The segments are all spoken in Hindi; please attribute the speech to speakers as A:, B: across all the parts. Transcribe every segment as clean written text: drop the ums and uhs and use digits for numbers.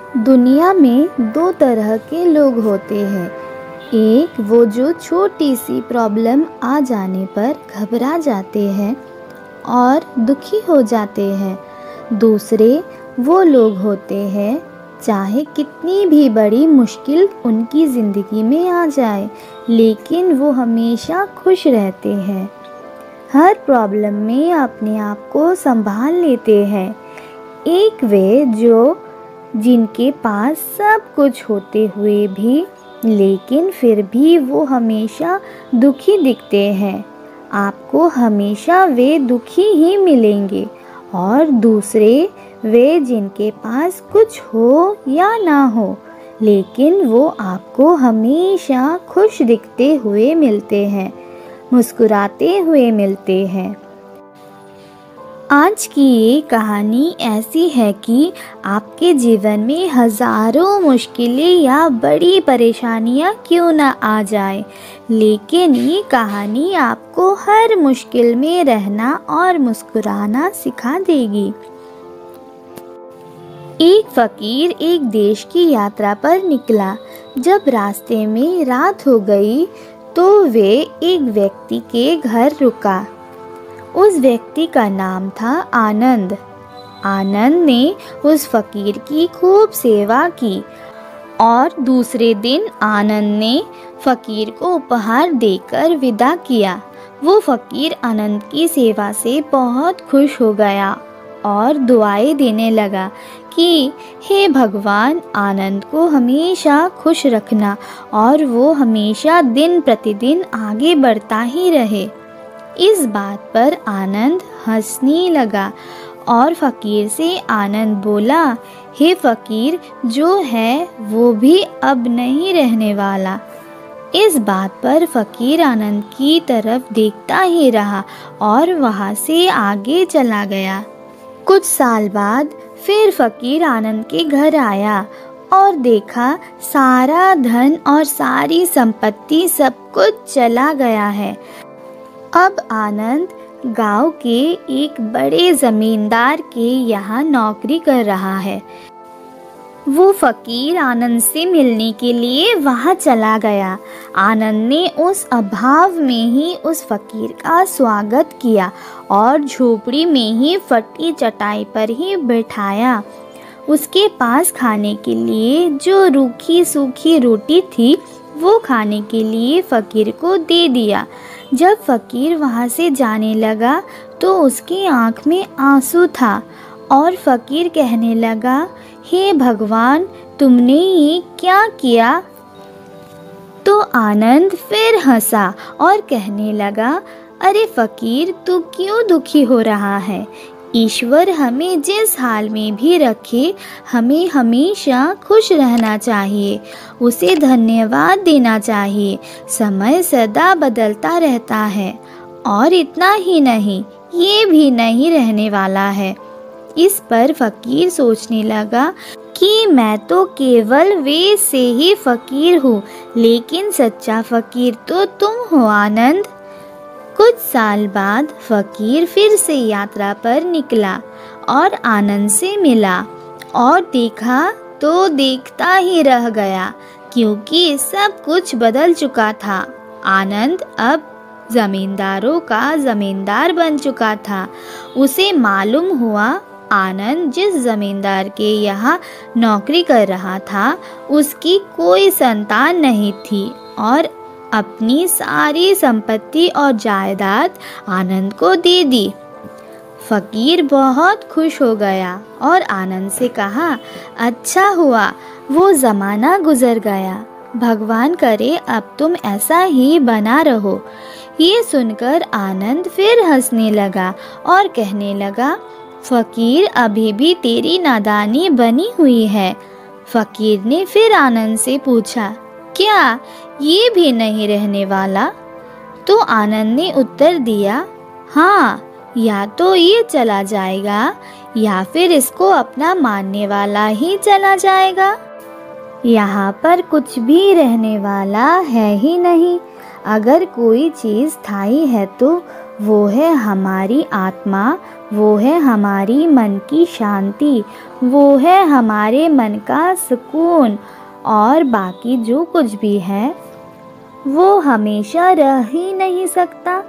A: दुनिया में दो तरह के लोग होते हैं। एक वो जो छोटी सी प्रॉब्लम आ जाने पर घबरा जाते हैं और दुखी हो जाते हैं। दूसरे वो लोग होते हैं चाहे कितनी भी बड़ी मुश्किल उनकी ज़िंदगी में आ जाए, लेकिन वो हमेशा खुश रहते हैं। हर प्रॉब्लम में अपने आप को संभाल लेते हैं। एक वे जो जिनके पास सब कुछ होते हुए भी लेकिन फिर भी वो हमेशा दुखी दिखते हैं। आपको हमेशा वे दुखी ही मिलेंगे। और दूसरे वे जिनके पास कुछ हो या ना हो, लेकिन वो आपको हमेशा खुश दिखते हुए मिलते हैं, मुस्कुराते हुए मिलते हैं। आज की ये कहानी ऐसी है कि आपके जीवन में हज़ारों मुश्किलें या बड़ी परेशानियां क्यों ना आ जाए, लेकिन ये कहानी आपको हर मुश्किल में रहना और मुस्कुराना सिखा देगी। एक फ़कीर एक देश की यात्रा पर निकला। जब रास्ते में रात हो गई तो वे एक व्यक्ति के घर रुका। उस व्यक्ति का नाम था आनंद। आनंद ने उस फकीर की खूब सेवा की और दूसरे दिन आनंद ने फकीर को उपहार देकर विदा किया। वो फकीर आनंद की सेवा से बहुत खुश हो गया और दुआएं देने लगा कि हे भगवान, आनंद को हमेशा खुश रखना और वो हमेशा दिन प्रतिदिन आगे बढ़ता ही रहे। इस बात पर आनंद हंसने लगा और फकीर से आनंद बोला, हे फकीर, जो है वो भी अब नहीं रहने वाला। इस बात पर फकीर आनंद की तरफ देखता ही रहा और वहाँ से आगे चला गया। कुछ साल बाद फिर फकीर आनंद के घर आया और देखा सारा धन और सारी संपत्ति सब कुछ चला गया है। अब आनंद गांव के एक बड़े जमींदार के यहाँ नौकरी कर रहा है। वो फकीर आनंद से मिलने के लिए वहाँ चला गया। आनंद ने उस अभाव में ही उस फकीर का स्वागत किया और झोपड़ी में ही फटी चटाई पर ही बैठाया। उसके पास खाने के लिए जो रूखी सूखी रोटी थी वो खाने के लिए फकीर को दे दिया। जब फकीर वहाँ से जाने लगा तो उसकी आँख में आंसू था और फकीर कहने लगा, हे भगवान, तुमने ये क्या किया? तो आनंद फिर हंसा और कहने लगा, अरे फकीर, तू क्यों दुखी हो रहा है? ईश्वर हमें जिस हाल में भी रखे, हमें हमेशा खुश रहना चाहिए, उसे धन्यवाद देना चाहिए। समय सदा बदलता रहता है और इतना ही नहीं, ये भी नहीं रहने वाला है। इस पर फकीर सोचने लगा कि मैं तो केवल वे से ही फकीर हूँ, लेकिन सच्चा फकीर तो तुम हो आनंद। कुछ साल बाद फकीर फिर से यात्रा पर निकला और आनंद से मिला और देखा तो देखता ही रह गया, क्योंकि सब कुछ बदल चुका था। आनंद अब जमींदारों का जमींदार बन चुका था। उसे मालूम हुआ आनंद जिस जमींदार के यहाँ नौकरी कर रहा था उसकी कोई संतान नहीं थी और अपनी सारी संपत्ति और जायदाद आनंद को दे दी। फकीर बहुत खुश हो गया और आनंद से कहा, अच्छा हुआ वो ज़माना गुजर गया, भगवान करे अब तुम ऐसा ही बना रहो। ये सुनकर आनंद फिर हंसने लगा और कहने लगा, फकीर, अभी भी तेरी नादानी बनी हुई है। फकीर ने फिर आनंद से पूछा, क्या ये भी नहीं रहने वाला? तो आनंद ने उत्तर दिया, हाँ, या तो ये चला जाएगा या फिर इसको अपना मानने वाला ही चला जाएगा। यहाँ पर कुछ भी रहने वाला है ही नहीं। अगर कोई चीज़ स्थायी है तो वो है हमारी आत्मा, वो है हमारी मन की शांति, वो है हमारे मन का सुकून, और बाकी जो कुछ भी है वो हमेशा रह ही नहीं सकता।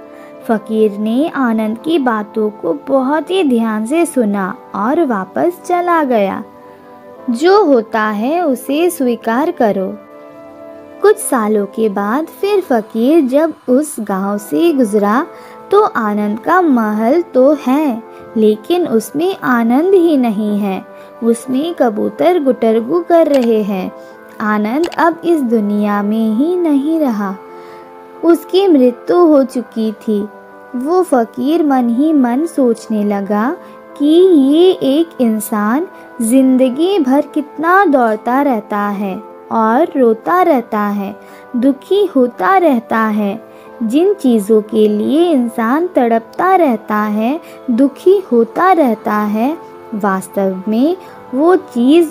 A: फकीर ने आनंद की बातों को बहुत ही ध्यान से सुना और वापस चला गया। जो होता है उसे स्वीकार करो। कुछ सालों के बाद फिर फकीर जब उस गांव से गुजरा तो आनंद का महल तो है, लेकिन उसमें आनंद ही नहीं है। उसमें कबूतर गुटरगू कर रहे हैं। आनंद अब इस दुनिया में ही नहीं रहा। उसकी मृत्यु हो चुकी थी। वो फकीर मन ही मन सोचने लगा कि ये एक इंसान जिंदगी भर कितना दौड़ता रहता है और रोता रहता है, दुखी होता रहता है। जिन चीज़ों के लिए इंसान तड़पता रहता है, दुखी होता रहता है, वास्तव में वो चीज़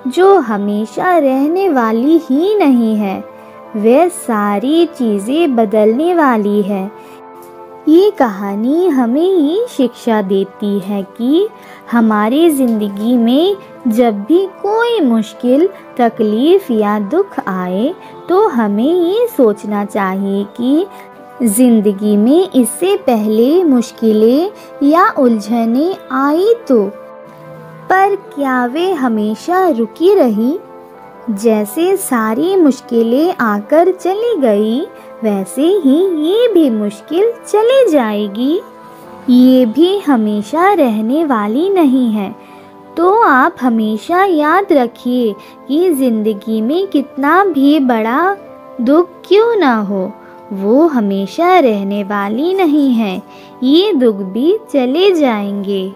A: जो हमेशा रहने वाली ही नहीं है, वह सारी चीज़ें बदलने वाली है। ये कहानी हमें ये शिक्षा देती है कि हमारी ज़िंदगी में जब भी कोई मुश्किल, तकलीफ़ या दुख आए तो हमें ये सोचना चाहिए कि ज़िंदगी में इससे पहले मुश्किलें या उलझनें आई तो, पर क्या वे हमेशा रुकी रही? जैसे सारी मुश्किलें आकर चली गई, वैसे ही ये भी मुश्किल चली जाएगी। ये भी हमेशा रहने वाली नहीं है। तो आप हमेशा याद रखिए कि ज़िंदगी में कितना भी बड़ा दुख क्यों ना हो, वो हमेशा रहने वाली नहीं है। ये दुख भी चले जाएंगे।